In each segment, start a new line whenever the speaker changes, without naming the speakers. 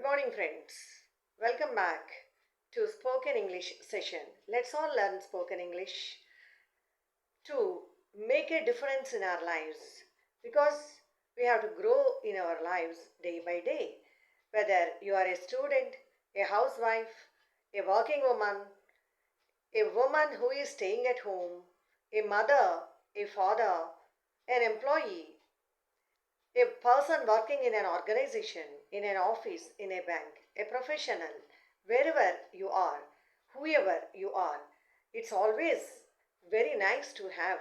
morning, friends. Welcome back to Spoken English session. Let's all learn spoken English to make a difference in our lives because we have to grow in our lives day by day. Whether you are a student, a housewife, a working woman, a woman who is staying at home, a mother, a father, an employee, a person working in an organization, in an office, in a bank, a professional, wherever you are, whoever you are, it's always very nice to have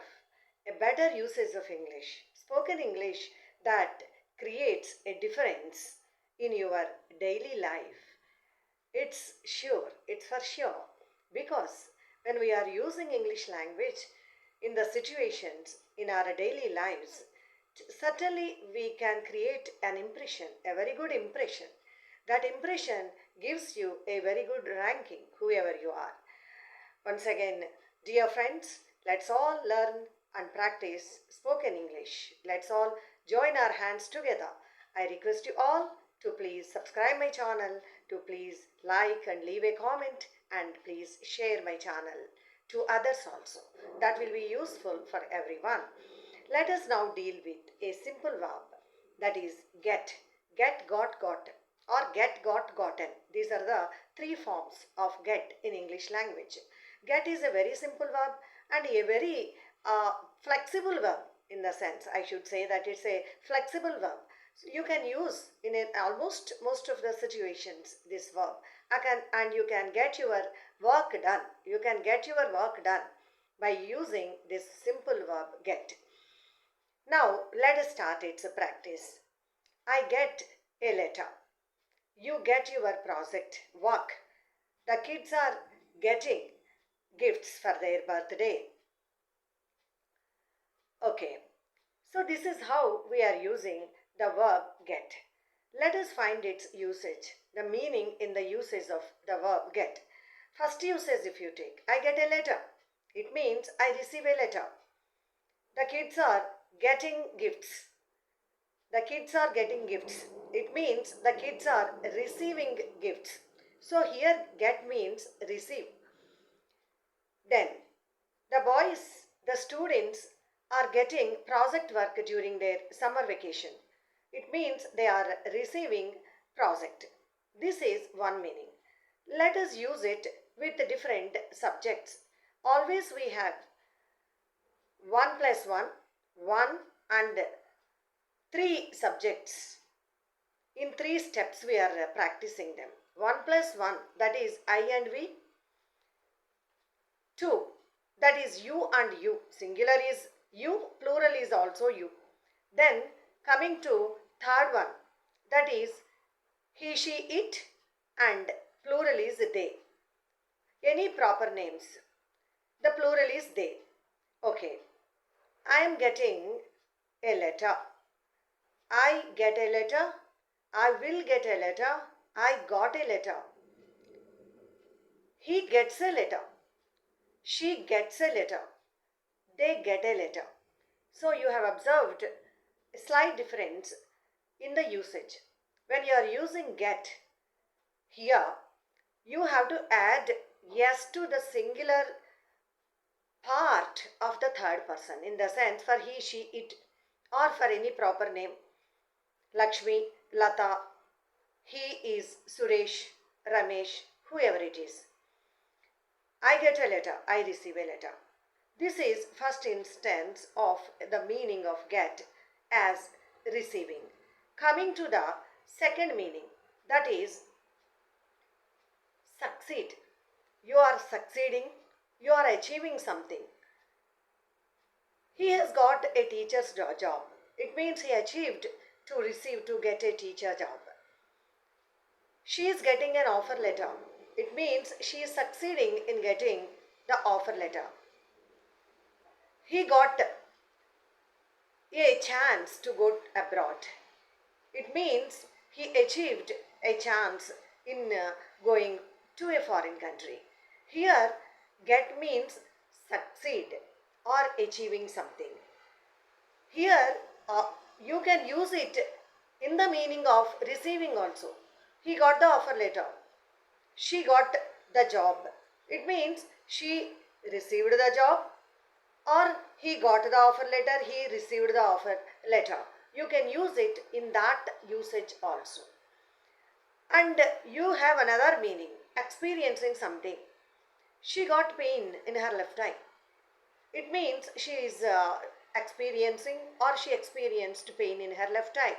a better usage of English, spoken English that creates a difference in your daily life. It's for sure, because when we are using English language in the situations in our daily lives, certainly we can create an impression, a very good impression. That impression gives you a very good ranking, whoever you are. Once again, dear friends, let's all learn and practice spoken English. Let's all join our hands together. I request you all to please subscribe my channel, to please like and leave a comment, and please share my channel to others also. That will be useful for everyone. Let us now deal with a simple verb, that is get, got, or get, got, gotten. These are the three forms of get in English language. Get is a very simple verb and a very flexible verb, in the sense I should say that it's a flexible verb. So you can use in almost most of the situations this verb, and you can get your work done. You can get your work done by using this simple verb get. Now let us start its practice. I get a letter. You get your project work. The kids are getting gifts for their birthday. Okay, so this is how we are using the verb get. Let us find its usage, the meaning in the usage of the verb get. First usage, if you take, I get a letter. It means I receive a letter. The kids are getting gifts. The kids are getting gifts. It means the kids are receiving gifts. So here get means receive. Then the boys, the students are getting project work during their summer vacation. It means they are receiving project. This is one meaning. Let us use it with different subjects. Always we have 1 plus 1, 1 and 3 subjects. In 3 steps we are practicing them. 1 plus 1, that is I and we. 2, that is you and you. Singular is you, plural is also you. Then coming to third one, that is he, she, it, and plural is they. Any proper names, the plural is they. Okay, I am getting a letter. I get a letter. I will get a letter. I got a letter. He gets a letter. She gets a letter. They get a letter. So you have observed a slight difference in the usage. When you are using get, here you have to add yes to the singular part of the third person, in the sense for he, she, it, or for any proper name. Lakshmi, Lata, he is Suresh, Ramesh, whoever it is. I get a letter, I receive a letter. This is first instance of the meaning of get as receiving. Coming to the second meaning, that is succeed. You are succeeding, you are achieving something. He has got a teacher's job. It means he achieved to get a teacher job. She is getting an offer letter. It means she is succeeding in getting the offer letter. He got a chance to go abroad. It means he achieved a chance in going to a foreign country. Here, get means succeed or achieving something. Here, you can use it in the meaning of receiving also. He got the offer letter. She got the job. It means she received the job, or he got the offer letter, he received the offer letter. You can use it in that usage also. And you have another meaning, experiencing something. She got pain in her left eye. It means she is experiencing, or she experienced pain in her left eye.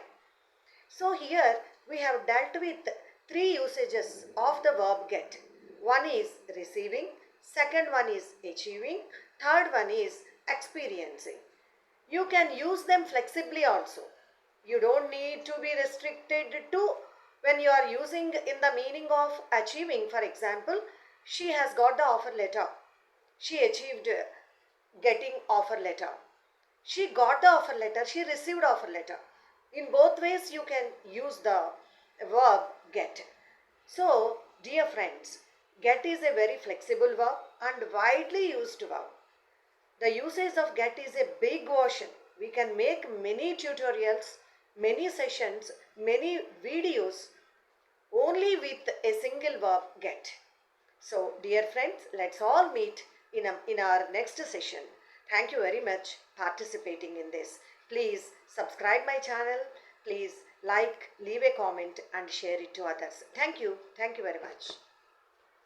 So here we have dealt with three usages of the verb get. One is receiving, second one is achieving, third one is experiencing. You can use them flexibly also. You don't need to be restricted to when you are using in the meaning of achieving. For example, she has got the offer letter. She achieved getting offer letter. She got the offer letter. She received offer letter. In both ways you can use the verb get. So, dear friends, get is a very flexible verb and widely used verb. The usage of get is a big ocean. We can make many tutorials, many sessions, many videos only with a single verb get. So, dear friends, let's all meet in our next session. Thank you very much participating in this. Please subscribe my channel. Please like, leave a comment and share it to others. Thank you. Thank you very much.